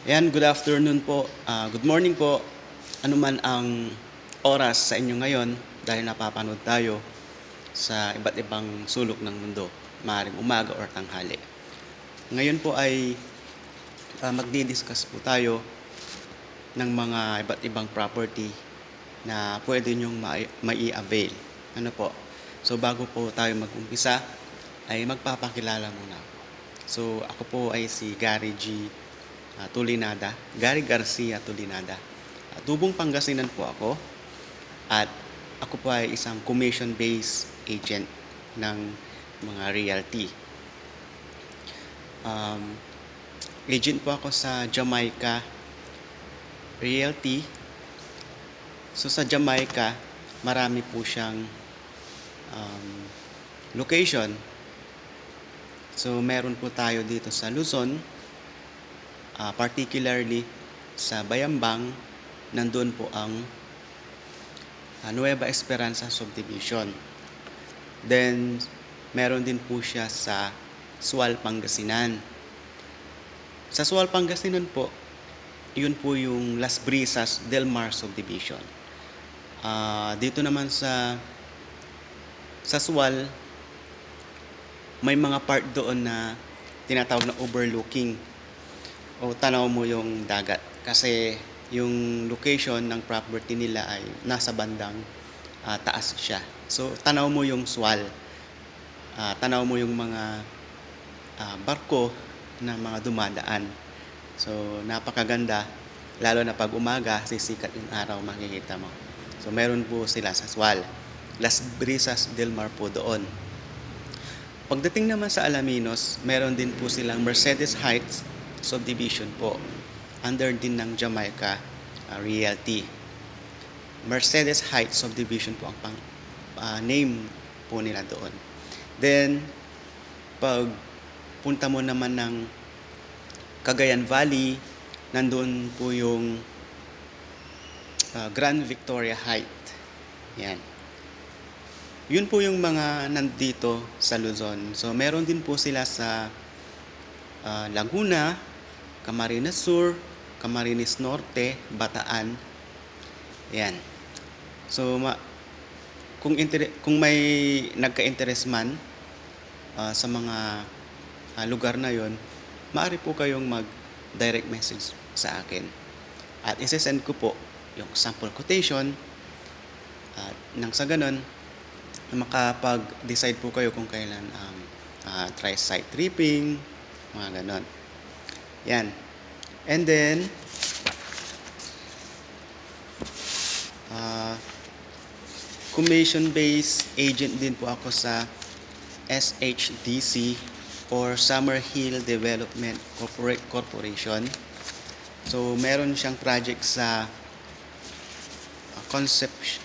Ayan, good afternoon po. Good morning po. Ano man ang oras sa inyo ngayon dahil napapanood tayo sa iba't ibang sulok ng mundo, maaaring umaga or tanghali. Ngayon po ay magdi-discuss po tayo ng mga iba't ibang property na pwede nyong mai-avail. Ano po? So bago po tayo mag-umpisa ay magpapakilala muna ako. So ako po ay si Gary G. Tulinada, Gary Garcia Tulinada. Tubong Pangasinan po ako at ako po ay isang commission-based agent ng mga realty. Agent po ako sa Jamaica Realty. So sa Jamaica, marami po siyang location. So meron po tayo dito sa Luzon, particularly sa Bayambang, nandun po ang Nueva Esperanza Subdivision. Then, meron din po siya sa Sual, Pangasinan. Sa Sual, Pangasinan po, yun po yung Las Brisas Del Mar Subdivision. Dito naman sa Sual, may mga part doon na tinatawag na overlooking o tanaw mo yung dagat kasi yung location ng property nila ay nasa bandang taas siya. So tanaw mo yung Sual, tanaw mo yung mga barko na mga dumadaan. So napakaganda, lalo na pag umaga sisikat yung araw, makikita mo. So meron po sila sa Sual, Las Brisas Del Mar po doon. Pagdating naman sa Alaminos, meron din po silang Mercedes Heights Subdivision po, under din ng Jamaica Realty. Mercedes Heights Subdivision po ang name po nila doon. Then, pag punta mo naman ng Cagayan Valley, nandun po yung Grand Victoria Heights. Yan. Yun po yung mga nandito sa Luzon. So, meron din po sila sa Laguna, Camarines Sur, Camarines Norte, Bataan. Yan. So, kung may nagka-interest man sa mga lugar na yon, maaari po kayong mag-direct message sa akin. At isi-send ko po yung sample quotation at nang sa ganun, makapag-decide po kayo kung kailan try site tripping, mga ganon. Yan. And then, commission-based agent din po ako sa SHDC or Summerhill Development Corporation. So, meron siyang project sa Concept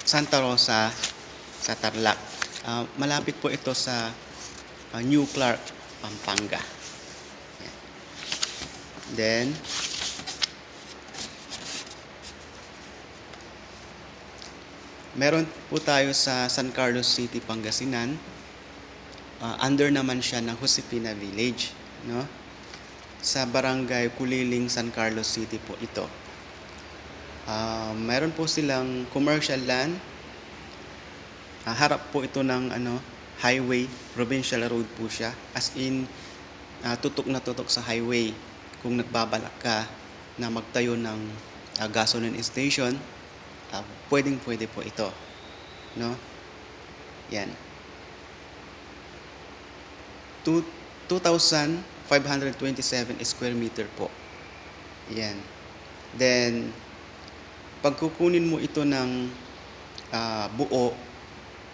Santa Rosa sa Tarlac. Malapit po ito sa New Clark, Pampanga. Yan. Then, meron po tayo sa San Carlos City, Pangasinan. Under naman siya ng Josefina Village, no? Sa Barangay Kuliling, San Carlos City po ito. Meron po silang commercial land. Harap po ito ng highway, provincial road po siya. As in, tutok na tutok sa highway. Kung nagbabalak ka na magtayo ng gasoline station, pwede po ito, no? Yan. 2,527 square meter po. Yan. Then, pag kukunin mo ito ng buo,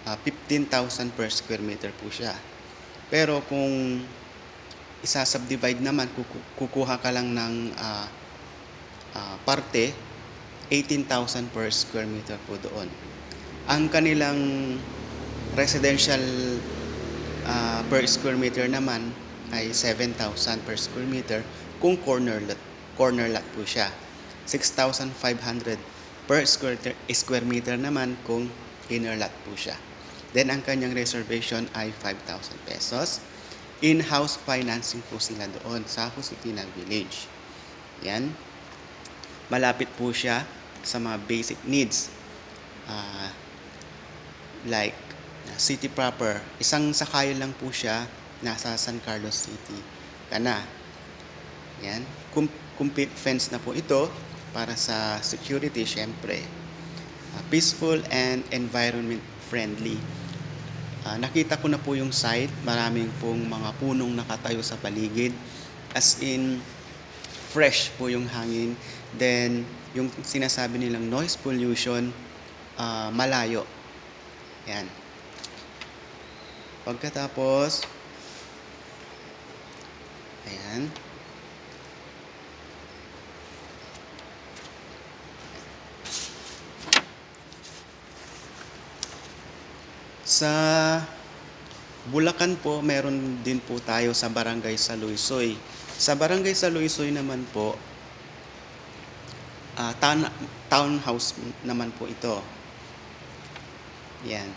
15,000 per square meter po siya. Pero kung isa-subdivide naman, kukuha ka lang ng parte, 18,000 per square meter po doon. Ang kanilang residential per square meter naman ay 7,000 per square meter kung corner lot po siya. 6,500 per square meter naman kung inner lot po siya. Then, ang kanyang reservation ay 5,000 pesos. In-house financing po sila doon sa Josefina Village. Yan. Malapit po siya sa mga basic needs. Ah, like city proper. Isang sakayan lang po siya, nasa San Carlos City. Kana. Yan. Complete fence na po ito para sa security, syempre. Peaceful and environment friendly. Nakita ko na po yung site, maraming pong mga punong nakatayo sa paligid. As in, fresh po yung hangin. Then, yung sinasabi nilang noise pollution, malayo. Yan. Pagkatapos, ayan. Sa Bulacan po, meron din po tayo sa Barangay Saluisoy. Sa Barangay Saluisoy naman po, townhouse naman po ito. Yan.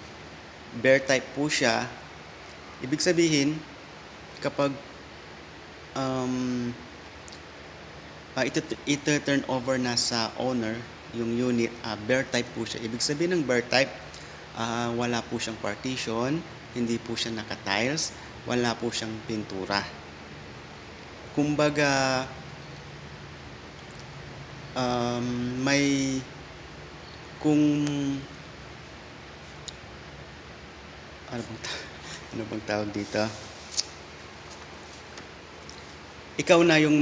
Bear type po siya. Ibig sabihin, kapag ito turn over na sa owner, yung unit, bear type po siya. Ibig sabihin ng bear type, wala po siyang partition, hindi po siya naka-tiles, wala po siyang pintura. Kumbaga, kung ano bang tawag dito? Ikaw na yung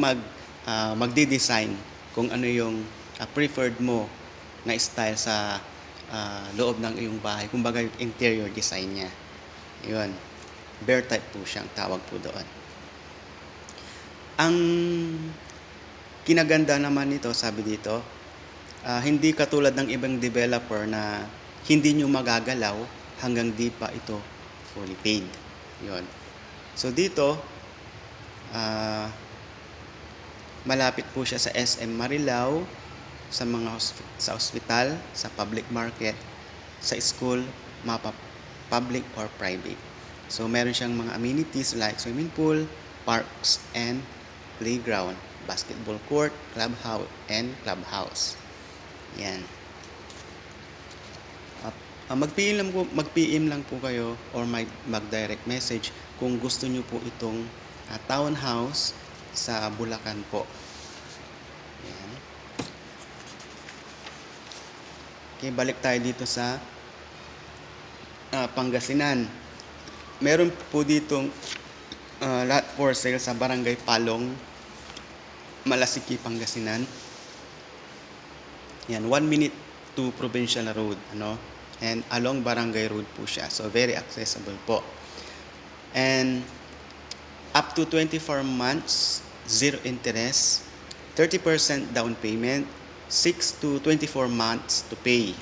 magde-design kung ano yung preferred mo na style sa loob ng iyong bahay. Kumbaga yung interior design niya. Yun. Bear type po siyang tawag po doon. Ang kinaganda naman nito, sabi dito, hindi katulad ng ibang developer na hindi nyo magagalaw hanggang di pa ito fully paid. Yun. So dito, malapit po siya sa SM Marilao, sa mga sa ospital, sa public market, sa school, public or private. So meron siyang mga amenities like swimming pool, parks, and playground, basketball court, clubhouse. Yan. Mag-PM lang po kayo or mag-direct message kung gusto nyo po itong townhouse sa Bulacan po. Yan. Okay, balik tayo dito sa Pangasinan. Meron po ditong lot for sale sa Barangay Palong, Malasiki, Pangasinan. Yan, 1 minute to Provincial Road, and along Barangay Road po siya. So very accessible po. And up to 24 months, 0 interest, 30% down payment, 6 to 24 months to pay.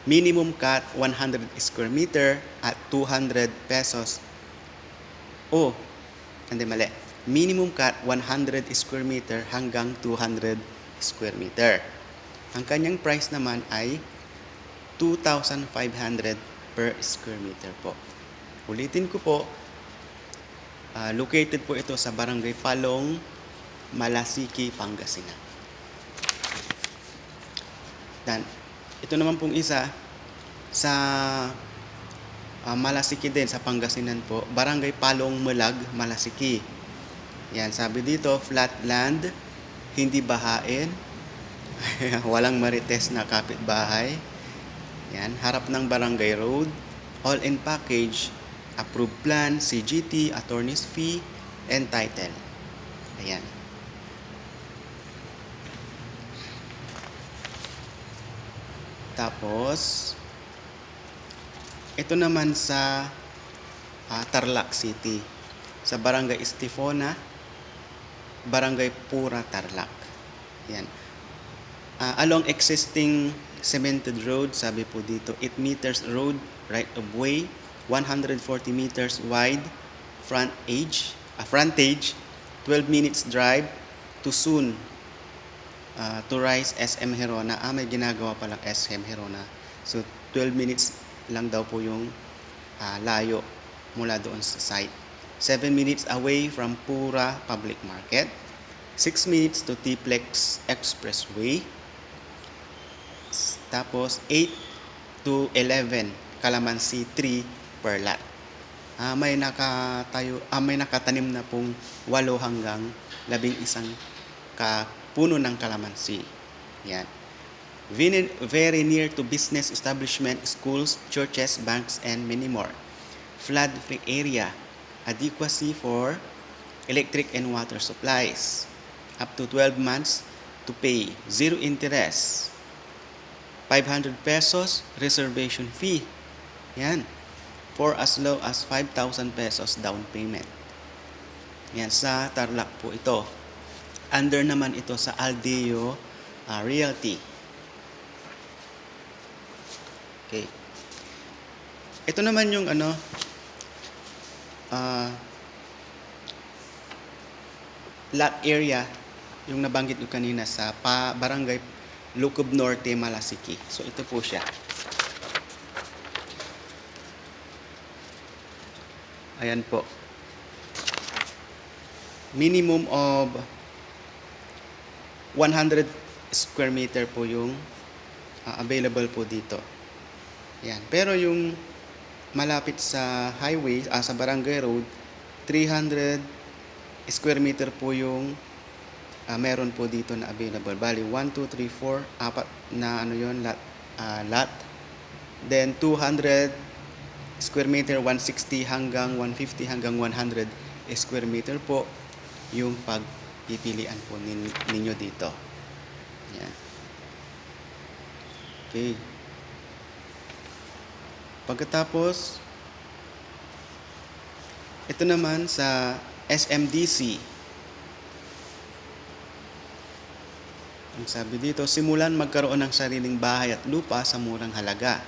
Minimum cut 100 square meter at 200 pesos. Mali. Minimum cut 100 square meter hanggang 200 square meter. Ang kanyang price naman ay 2,500 per square meter po. Ulitin ko po, located po ito sa Barangay Palong, Malasiki, Pangasinan. Dan, ito naman pong isa sa Malasiki din, sa Pangasinan po, Barangay Palong, Malag, Malasiki. Yan, sabi dito, flat land, hindi bahain, walang marites na kapitbahay. Yan, harap ng Barangay Road, all-in package, approved plan, CGT, attorney's fee, and title. Ayan. Tapos, ito naman sa Tarlac City, sa Barangay Estifona, Barangay Pura, Tarlac. Yan. Along existing cemented road, sabi po dito, 8 meters road, right of way, 140 meters wide, frontage, 12 minutes drive to soon to rise SM Herona. May ginagawa palang SM Herona. So 12 minutes lang daw po yung layo mula doon sa site. 7 minutes away from Pura Public Market. 6 minutes to T-Plex Expressway. Tapos 8 to 11 Calamansi 3 per lot. May nakatanim na pong 8 hanggang 11 puno ng kalamansi. Yan. Very near to business establishment, schools, churches, banks, and many more. Flood-free area. Adequacy for electric and water supplies. Up to 12 months to pay. Zero interest. 500 pesos reservation fee. Yan. For as low as 5,000 pesos down payment. Yan, sa Tarlac po ito. Under naman ito sa Aldeo Realty. Okay. Ito naman yung lot area, yung nabanggit ko kanina sa Barangay Lucob Norte, Malasiki. So ito po siya. Ayan po. Minimum of 100 square meter po yung available po dito. Yan. Pero yung malapit sa highway, sa barangay road, 300 square meter po yung meron po dito na available. Bali, 1, 2, 3, 4, apat na lot. Then, 200 square meter, 160 hanggang 150 hanggang 100 square meter po yung pagpipilian po ninyo dito. Yan. Okay. Pagkatapos, ito naman sa SMDC. Ang sabi dito, simulan magkaroon ng sariling bahay at lupa sa murang halaga.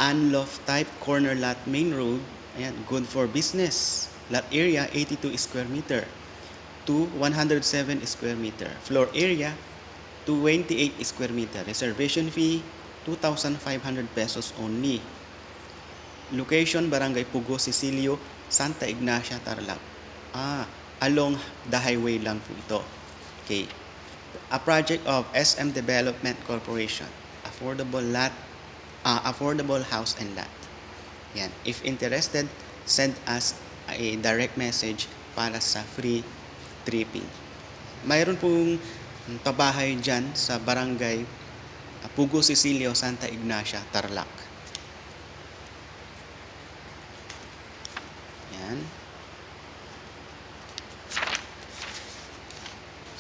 Unloft type corner lot main road, ayan, good for business. Lot area 82 square meter to 107 square meter. Floor area 28 square meter. Reservation fee 2,500 pesos only. Location Barangay Pugo, Cecilio, Santa Ignacia, Tarlac. Along the highway lang po ito. Okay. A project of SM Development Corporation. Affordable house and lot. Yan. If interested, send us a direct message para sa free tripping. Mayroon pong pabahay dyan sa Barangay Pugo, Cecilio, Santa Ignacia, Tarlac. Yan.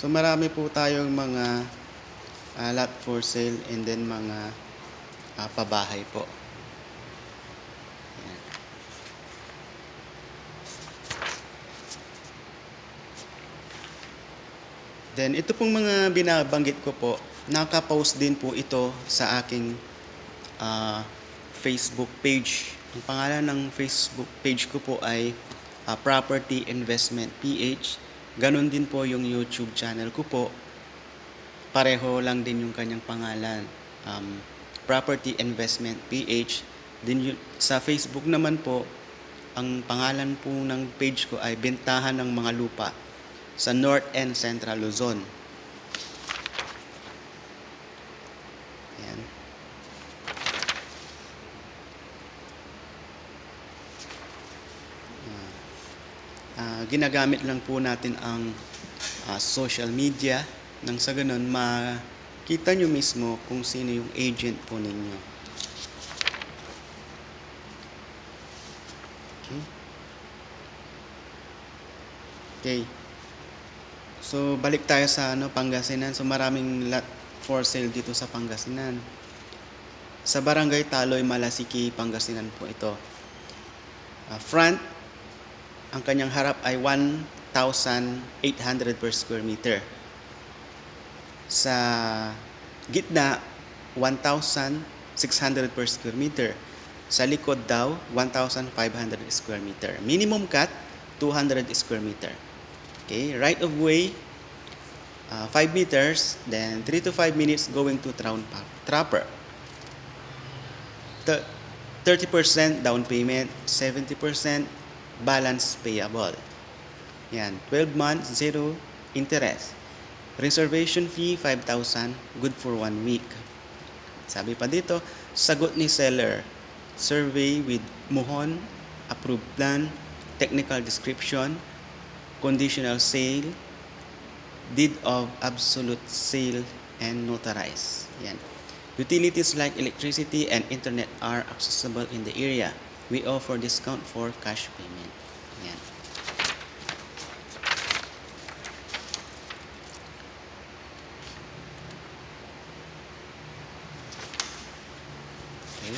So marami po tayong mga lot for sale and then mga pabahay po. Yan. Then ito pong mga binabanggit ko po, nakapost din po ito sa aking Facebook page. Ang pangalan ng Facebook page ko po ay Property Investment PH. Ganon din po yung YouTube channel ko po. Pareho lang din yung kanyang pangalan. Property Investment PH. Din sa Facebook naman po, ang pangalan po ng page ko ay Bentahan ng Mga Lupa sa North and Central Luzon. Ayan. Ginagamit lang po natin ang social media nang sa ganun makita nyo mismo kung sino yung agent po ninyo. Okay. So balik tayo sa Pangasinan. So maraming lot for sale dito sa Pangasinan. Sa Barangay Taloy, Malasiki, Pangasinan po ito. Front, ang kanyang harap ay 1,800 per square meter. Sa gitna, 1,600 per square meter. Sa likod daw, 1,500 square meter. Minimum cut, 200 square meter. Okay, right of way, 5 meters, then 3 to 5 minutes going to Trapper. 30% down payment, 70% balance payable. Yan, 12 months, zero interest. Reservation fee, 5,000, good for 1 week. Sabi pa dito, sagot ni seller, survey with Muhon, approved plan, technical description, conditional sale, deed of absolute sale, and notarized. Yan. Utilities like electricity and internet are accessible in the area. We offer discount for cash payment. Yan. Okay.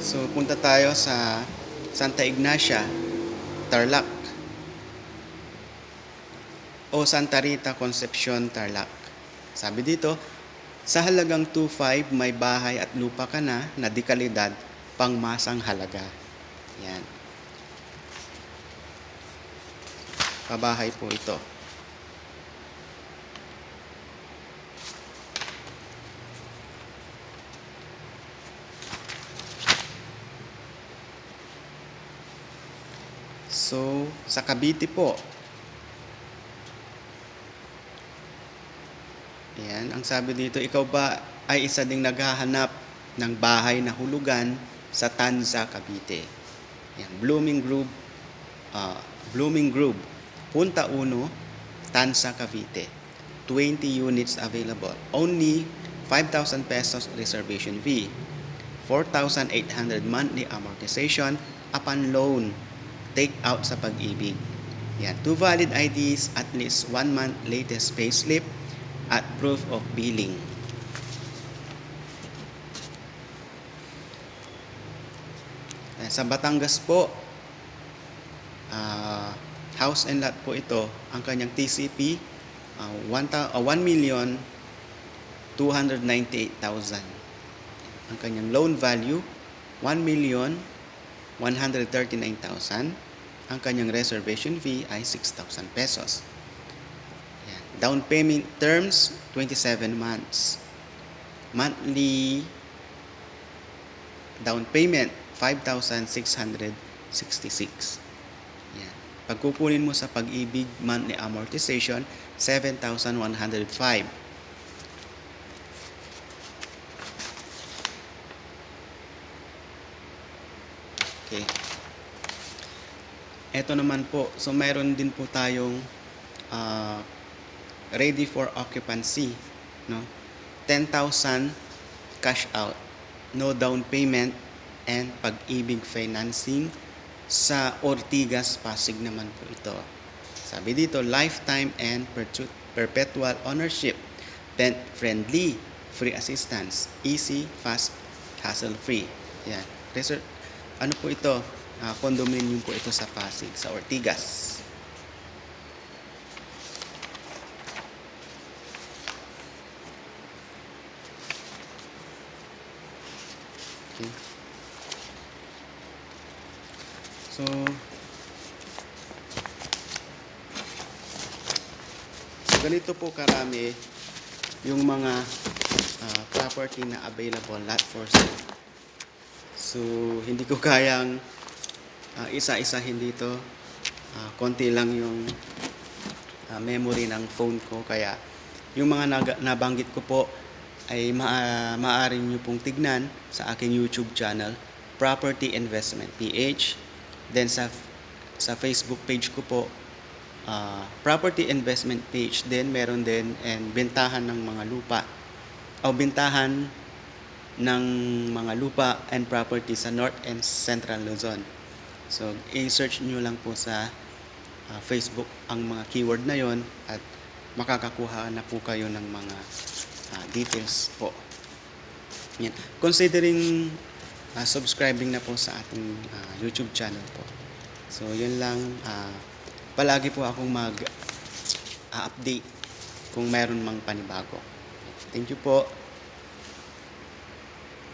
So, punta tayo sa Santa Ignacia, Tarlac. O Santa Rita Concepcion, Tarlac. Sabi dito, sa halagang 2.5 may bahay at lupa ka na di kalidad, pangmasang halaga. Yan. Pabahay po ito. So, sa Cavite po. Ayan, ang sabi dito, ikaw ba ay isa ding naghahanap ng bahay na hulugan sa Tanza, Cavite? Ayan, Blooming Grove, Punta Uno, Tanza, Cavite. 20 units available. Only 5,000 pesos reservation fee. 4,800 monthly amortization upon loan. Take out sa Pag-ibig. Yan. 2 valid IDs, at least 1 month latest payslip at proof of billing. Sa Batangas po, house and lot po ito. Ang kanyang TCP, 1,298,000. Ang kanyang loan value, 1,139,000. Ang kanyang reservation fee ay 6,000 pesos. Yan. Down payment terms, 27 months. Monthly down payment, 5,666. Yan. Pagkukunin mo sa Pag-ibig, monthly amortization, 7,105. Okay. Ito naman po, so mayroon din po tayong ready for occupancy, no? 10,000 cash out, no down payment, and Pag-ibig financing sa Ortigas, Pasig naman po ito. Sabi dito, lifetime and perpetual ownership, rent friendly, free assistance, easy, fast, hassle free. Yan. Ano po ito? Condominium po ito sa Pasig, sa Ortigas. Okay. So, ganito po karami yung mga property na available, lot for sale. So, hindi ko kayang isa-isahin dito. Konti lang yung memory ng phone ko. Kaya, yung mga nabanggit ko po ay maaari nyo pong tignan sa aking YouTube channel, Property Investment PH. Then sa Facebook page ko po, Property Investment page din, meron din, and bentahan ng mga lupa o bentahan ng mga lupa and property sa North and Central Luzon. So, i-search nyo lang po sa Facebook ang mga keyword na yon at makakakuha na po kayo ng mga details po. Yan. Considering subscribing na po sa ating YouTube channel po. So, yun lang. Palagi po akong mag-update kung mayroon mang panibago. Thank you po.